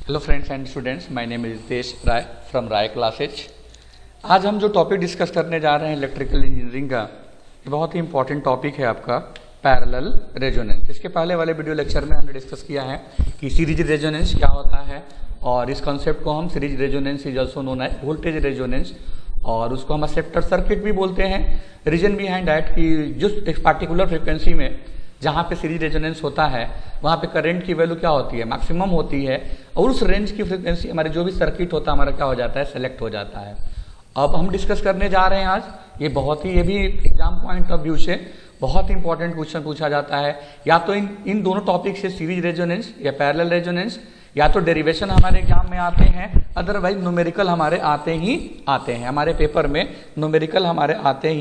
Hello friends and students, my name is Ritesh Rai from Rai classes. आज हम जो टॉपिक डिस्कस करने जा रहे हैं इलेक्ट्रिकल इंजीनियरिंग का, ये बहुत ही इंपॉर्टेंट टॉपिक है आपका पैरेलल रेजोनेंस। इसके पहले वाले वीडियो लेक्चर में हमने डिस्कस किया है कि सीरीज रेजोनेंस क्या होता है, और इस कॉन्सेप्ट को हम series resonance is also known as voltage resonance, और उसको हम एक्सेप्टर सर्किट भी बोलते हैं। रीजन बिहाइंड दैट कि जो एक पार्टिकुलर फ्रिक्वेंसी में जहाँ पे सीरीज रेजोनेंस होता है वहाँ पे करंट की वैल्यू क्या होती है, मैक्सिमम होती है, और उस रेंज की फ्रिक्वेंसी हमारे जो भी सर्किट होता है हमारा क्या हो जाता है, सेलेक्ट हो जाता है। अब हम डिस्कस करने जा रहे हैं आज, ये भी एग्जाम पॉइंट ऑफ व्यू से बहुत इंपॉर्टेंट क्वेश्चन पूछा जाता है। या तो इन दोनों टॉपिक से सीरीज रेजोनेंस या पैरेलल रेजोनेंस, या तो डेरिवेशन हमारे एग्जाम में आते हैं, अदरवाइज न्यूमेरिकल हमारे आते हैं। हमारे पेपर में न्यूमेरिकल हमारे आते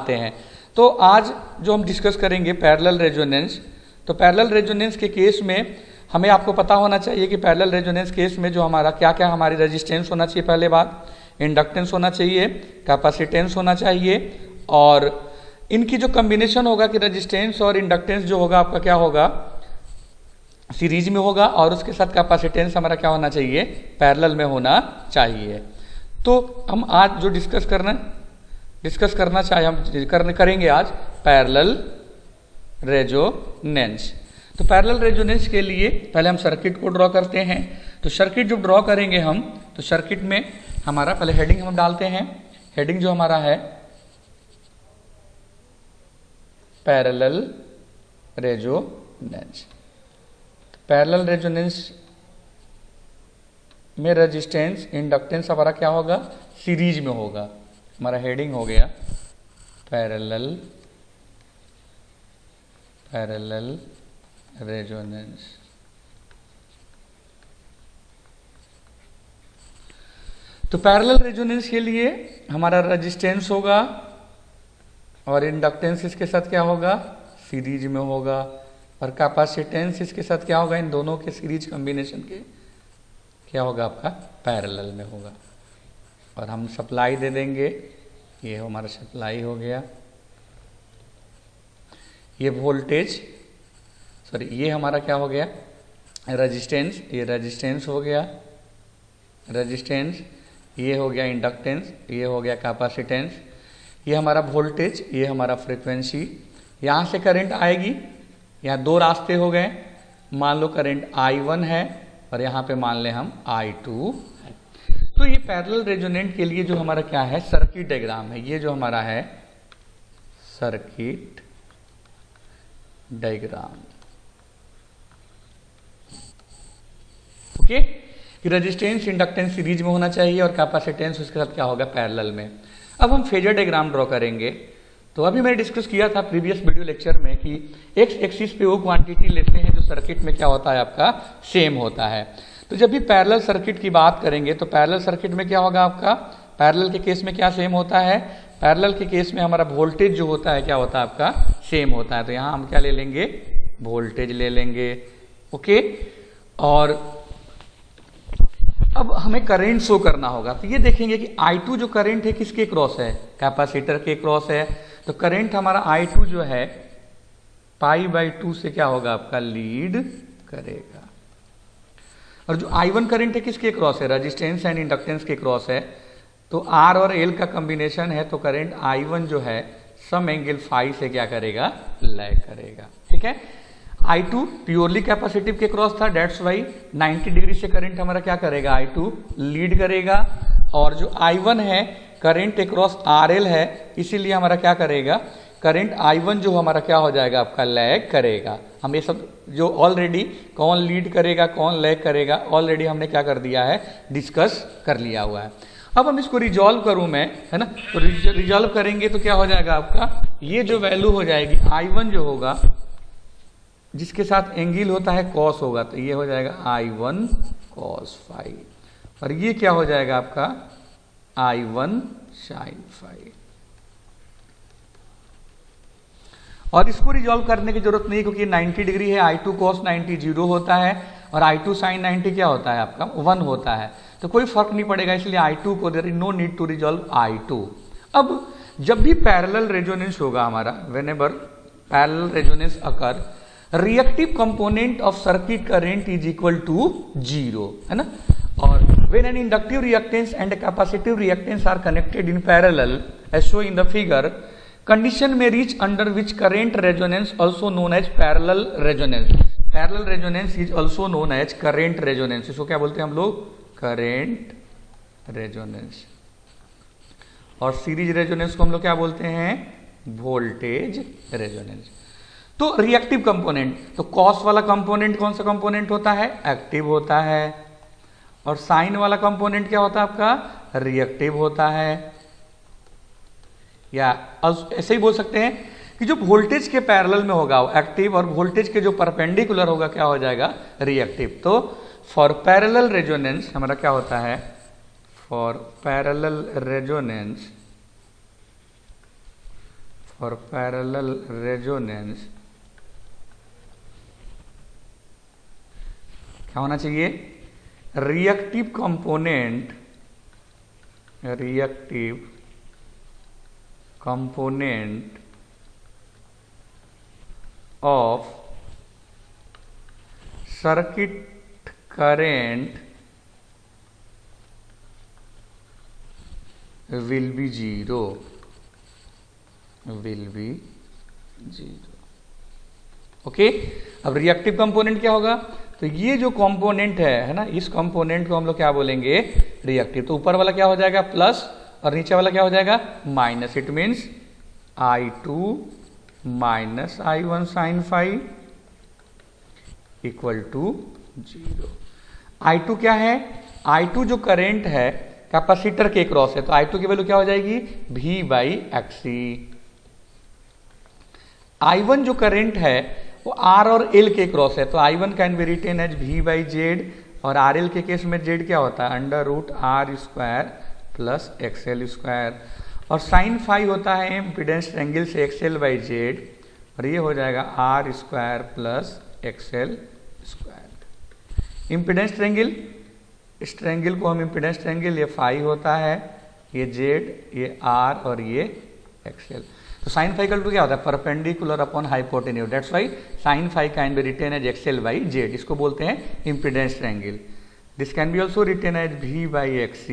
हैं। तो आज जो हम डिस्कस करेंगे पैरेलल रेजोनेंस, तो पैरेलल रेजोनेंस के केस में हमें आपको पता होना चाहिए कि पैरेलल रेजोनेंस केस में जो हमारा क्या क्या हमारी रेजिस्टेंस होना चाहिए, पहले बात इंडक्टेंस होना चाहिए, कैपेसिटेंस होना चाहिए, और इनकी जो कॉम्बिनेशन होगा कि रेजिस्टेंस और इंडक्टेंस जो होगा आपका क्या होगा, सीरीज में होगा, और उसके साथ कैपेसिटेंस हमारा क्या होना चाहिए, पैरेलल में होना चाहिए। तो हम आज जो डिस्कस करना चाहे हम करेंगे आज पैरेलल रेजोनेंस। तो पैरेलल रेजोनेंस के लिए पहले हम सर्किट को ड्रॉ करते हैं। तो सर्किट जो ड्रॉ करेंगे हम, तो सर्किट में हमारा पहले हेडिंग हम डालते हैं। हेडिंग जो हमारा है पैरेलल रेजोनेंस। पैरेलल रेजोनेंस में रेजिस्टेंस इंडक्टेंस हमारा क्या होगा, सीरीज में होगा। हमारा हेडिंग हो गया पैरेलल रेजोनेंस। तो पैरेलल रेजोनेंस के लिए हमारा रेजिस्टेंस होगा और इंडक्टेंस इसके साथ क्या होगा, सीरीज में होगा, और कैपेसिटेंस इसके साथ क्या होगा, इन दोनों के सीरीज कॉम्बिनेशन के क्या होगा आपका, पैरेलल में होगा। और हम सप्लाई दे देंगे, ये हमारा सप्लाई हो गया, ये वोल्टेज ये हमारा क्या हो गया, रेजिस्टेंस, ये रेजिस्टेंस हो गया, रेजिस्टेंस, ये हो गया इंडक्टेंस, ये हो गया कैपेसिटेंस, ये हमारा वोल्टेज, ये हमारा फ्रीक्वेंसी। यहाँ से करंट आएगी, यहाँ दो रास्ते हो गए, मान लो करंट I1 है और यहाँ पे मान लें हम I2 है। तो ये पैरेलल रेजोनेंट के लिए जो हमारा क्या है, सर्किट डायग्राम है। ये जो हमारा है circuit diagram, okay. Resistance inductance series में होना चाहिए और कैपेसिटेंस उसके साथ क्या होगा, पैरेलल में। अब हम फेजर डायग्राम ड्रॉ करेंगे। तो अभी मैंने डिस्कस किया था प्रीवियस वीडियो लेक्चर में कि एक्स एक्सिस पे वो क्वांटिटी लेते हैं जो सर्किट में क्या होता है आपका, सेम होता है। तो जब भी पैरेलल सर्किट की बात करेंगे तो पैरेलल सर्किट में क्या होगा आपका, पैरेलल के केस में क्या सेम होता है, पैरेलल के केस में हमारा वोल्टेज जो होता है क्या होता है आपका, सेम होता है। तो यहाँ हम क्या ले लेंगे, वोल्टेज ले लेंगे, ओके। और अब हमें करंट शो करना होगा। तो ये देखेंगे कि I2 जो करंट है किसके क्रॉस है, कैपेसिटर के क्रॉस है। तो करंट हमारा I2 जो है π/2 से क्या होगा आपका, लीड करेगा। और जो I1 करंट है किसके क्रॉस है, रेजिस्टेंस एंड इंडक्टेंस के क्रॉस है। तो R और L का कॉम्बिनेशन है, तो करंट I1 जो है सम एंगल फाई से क्या करेगा, लैग करेगा, ठीक है। I2 प्योरली कैपेसिटिव के क्रॉस था, डेट्स वाई 90 डिग्री से करंट हमारा क्या करेगा, I2 लीड करेगा। और जो I1 है करंट अक्रॉस RL है, इसीलिए हमारा क्या करेगा, करंट I1 जो हमारा क्या हो जाएगा आपका, लैग करेगा। हम ये सब जो ऑलरेडी कौन लीड करेगा कौन लैग करेगा ऑलरेडी हमने क्या कर दिया है, डिस्कस कर लिया हुआ है। अब हम इसको रिजॉल्व करूं मैं, है ना। तो रिजॉल्व करेंगे तो क्या हो जाएगा आपका, ये जो वैल्यू हो जाएगी I1 जो होगा जिसके साथ एंगल होता है कॉस होगा, तो ये हो जाएगा I1 cos फाई, और ये क्या हो जाएगा आपका I1 sin फाई। और इसको रिजॉल्व करने की जरूरत नहीं क्योंकि 90 डिग्री है, I2 cos 90 0 होता है और I2 sin 90 क्या होता है आपका, 1 होता है। तो कोई फर्क नहीं पड़ेगा, इसलिए I2 को there is no need to resolve I2। अब जब भी पैरेलल रेजोनेंस होगा हमारा, whenever parallel resonance occur, reactive component of circuit current is equal to 0, है ना। और when an inductive reactance and a capacitive reactance are connected in parallel as shown in the figure, condition may reach under which current resonance also known as parallel resonance. Parallel resonance is also known as current resonance. इसको क्या बोलते हैं हम लोग? current resonance. और series resonance को हम लोग क्या बोलते हैं? Voltage resonance. तो रिएक्टिव कंपोनेंट, तो कॉस वाला कंपोनेंट कौन सा कंपोनेंट होता है? एक्टिव होता है। और साइन वाला कंपोनेंट क्या होता है आपका? रिएक्टिव होता है। या ऐसे ही बोल सकते हैं कि जो वोल्टेज के पैरेलल में होगा वो एक्टिव, और वोल्टेज के जो परपेंडिकुलर होगा क्या हो जाएगा? रिएक्टिव। तो फॉर पैरेलल रेजोनेंस हमारा क्या होता है? For parallel resonance, for parallel resonance क्या होना चाहिए? Reactive component, reactive component of circuit current will B 0, will be 0। Okay, अब रिएक्टिव कंपोनेंट क्या होगा? तो ये जो कंपोनेंट है ना, इस कंपोनेंट को हम लोग क्या बोलेंगे? रिएक्टिव। तो ऊपर वाला क्या हो जाएगा? प्लस, और नीचे वाला क्या हो जाएगा? Minus. It means I2 minus I1 sine phi equal to 0। I2 क्या है? I2 जो करंट है कैपेसिटर के क्रॉस है, तो I2 की वैल्यू क्या हो जाएगी? V/XC। I1 जो करंट है वो R और L के क्रॉस है, तो I1 can be written as V/Z, और RL के केस में Z क्या होता है? √R² plus XL²। और साइन फाई होता है इम्पीडेंस ट्रायंगल से XL/Z, और ये हो जाएगा R² plus XL²। Impedance triangle, इस ट्रायंगल को हम इम्पीडेंस ट्रायंगल, ये फाई होता है, ये Z, ये R और ये XL। तो साइन फाई इक्वल टू क्या होता है? Perpendicular upon hypotenuse. That's why sine phi can be written as XL/Z। इसको बोलते हैं impedance triangle. This can be also written as V/XC।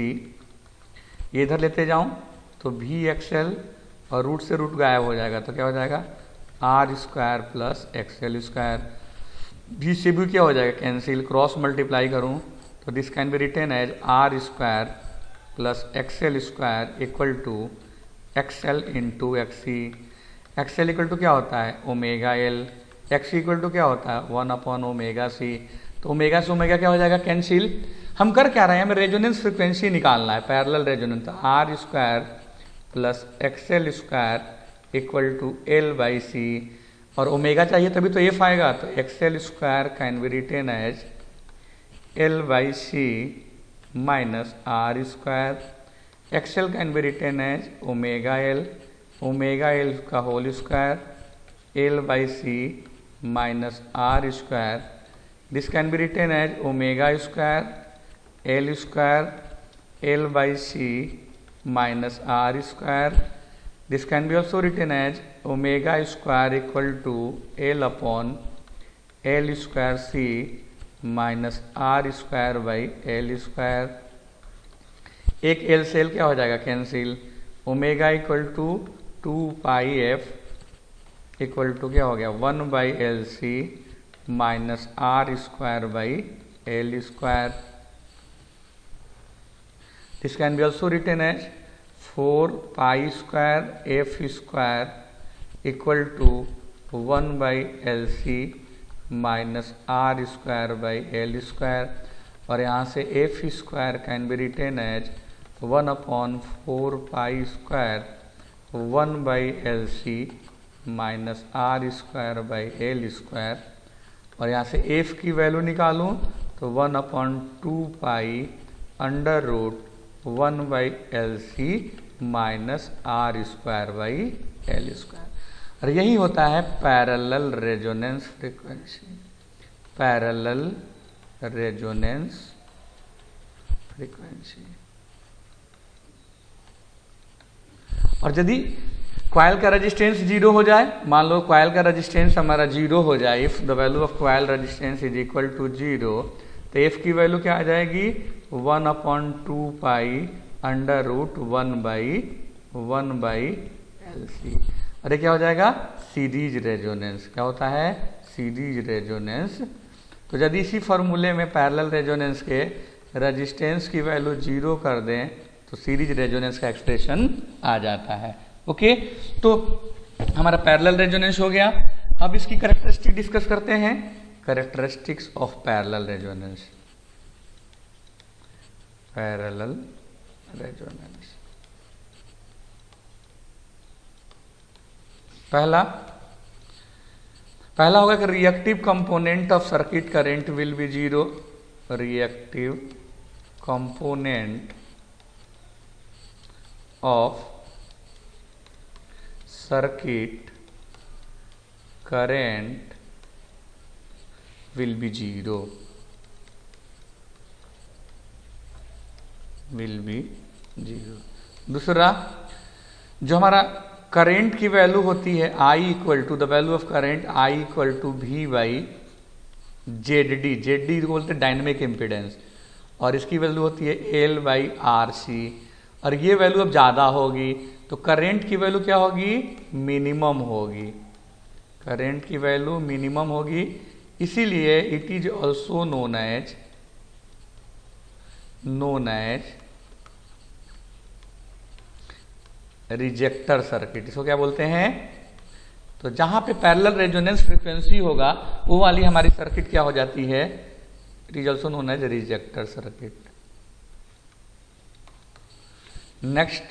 ये इधर लेते जाऊं तो VXL, और रूट से रूट गायब हो जाएगा, तो क्या हो जाएगा? R² plus XL²। V से भी क्या हो जाएगा? कैंसिल। क्रॉस मल्टीप्लाई करूं तो this can be written as R² plus XL² equal to XL into XC। XL equal to क्या होता है? Omega L। XC equal to क्या होता है? 1/ωc। तो ओमेगा से ओमेगा क्या हो जाएगा? कैंसिल। हम कर क्या रहे हैं? हमें रेजोनेंस फ्रीक्वेंसी निकालना है, पैरेलल रेजोनेंस। तो R² plus XL² equal to L/C, और ओमेगा चाहिए तभी तो F आएगा, तो XL² can be written as L/C minus R²। XL can be written as omega L, omega L का whole square, L/C minus R²। This can be written as omega L² L/C minus R². This can be also written as omega² equal to L upon L² C minus R²/L²। एक L से L क्या हो जाएगा? Cancel. Omega equal to 2πf equal to क्या हो गया? 1/LC minus R²/L²। This can be also written as 4π² equal to 1/LC minus R²/L²। और यहाँ से F² can be written as 1/4π² 1/LC minus R²/L²। और यहाँ से F की वैल्यू निकालूँ तो 1/2π √ 1/LC माइनस R²/L²। और यही होता है parallel resonance frequency, parallel resonance frequency. और यदि कॉइल का रेजिस्टेंस जीरो हो जाए, मान लो कॉइल का रेजिस्टेंस हमारा जीरो हो जाए, if the value of coil resistance is equal to zero, तो एफ की वैल्यू क्या आ जाएगी 1/2 पाई अंडर रूट 1/LC। अरे क्या हो जाएगा सीरीज रेजोनेंस। क्या होता है सीरीज रेजोनेंस। तो यदि इसी फॉर्मूले में पैरेलल रेजोनेंस के रेजिस्टेंस की वैल्यू जीरो कर दें तो सीरीज रेजोनेंस का एक्सप्रेशन आ जाता है। ओके, तो हमारा पैरेलल रेजोनेंस हो गया। अब इसकी कैरेक्टरिस्टिक डिस्कस करते हैं, characteristics of parallel resonance. Parallel resonance, पहला होगा कि reactive component of circuit current will be zero. Reactive component of circuit current will be zero, will be zero. दूसरा, जो हमारा करंट की वैल्यू होती है I equal to the value of current I equal to V by ZD, ZD बोलते हैं dynamic impedance, और इसकी वैल्यू होती है L बाई RC, और ये वैल्यू अब ज़्यादा होगी तो करंट की वैल्यू क्या होगी मिनिमम होगी, करंट की वैल्यू मिनिमम होगी। इसीलिए it is also known as rejector circuit. इसको क्या बोलते हैं, तो जहां पे पैरेलल रेजोनेंस फ्रीक्वेंसी होगा वो वाली हमारी सर्किट क्या हो जाती है, it is also known as rejector circuit. Next,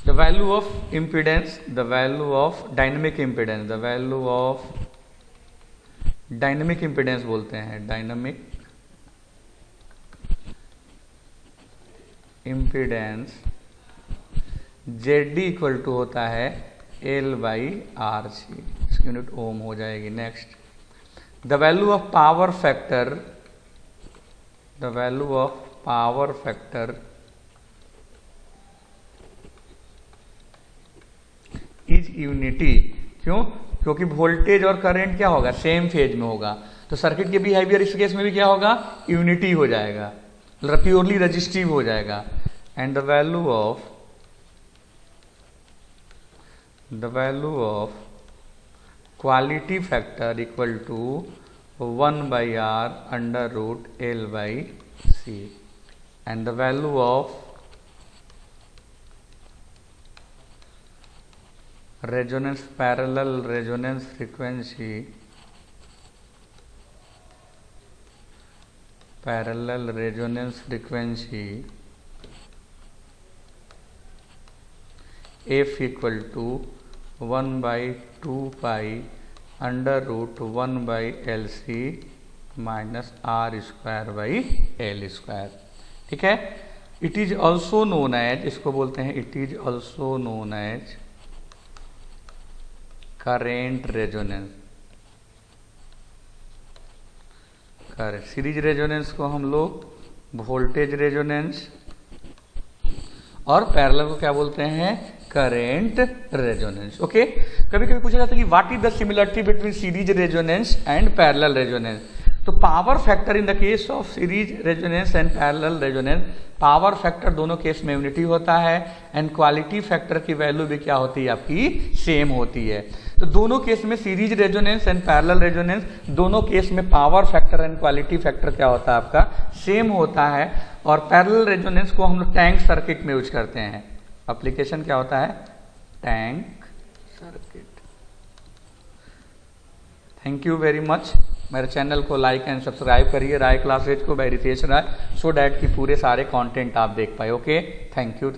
the value of impedance, the value of dynamic impedance, the value of dynamic impedance बोलते हैं, dynamic impedance ZD equal to होता है L बाई RC, इसकी unit ohm हो जाएगी। Next, the value of power factor, the value of power factor is unity. क्यों, क्योंकि voltage और करंट क्या होगा सेम फेज में होगा, तो सर्किट के बिहेवियर इस केस में भी क्या होगा यूनिटी हो जाएगा, प्योरली रजिस्टिव हो जाएगा। And the value of quality factor equal to 1/R under root L by C, and the value of resonance, parallel resonance frequency, parallel resonance frequency F equal to 1/2 pi under root 1/LC minus R square by L square. ठीक है, it is also known as, इसको बोलते हैं it is also known as current resonance. Series resonance को हम लोग voltage resonance, और parallel को क्या बोलते हैं करेंट रेजोनेंस। ओके, कभी कभी पूछा जाता है कि what is the similarity between series resonance and parallel resonance. तो power factor in the case of series resonance and parallel resonance, power factor दोनों केस में यूनिटी होता है, एंड क्वालिटी फैक्टर की वैल्यू भी क्या होती है आपकी सेम होती है। तो दोनों केस में series resonance and parallel resonance, दोनों केस में power factor and quality factor क्या होता है आपका सेम होता है। और पैरेलल रेजोनेंस को हम लोग टैंक सर्किट में यूज करते हैं। एप्लीकेशन क्या होता है tank circuit. Thank you very much. मेरे चैनल को लाइक एंड सब्सक्राइब करिए राय क्लासेज को by Ritesh Rai, so that कि पूरे सारे कंटेंट आप देख पाए। Okay, thank you.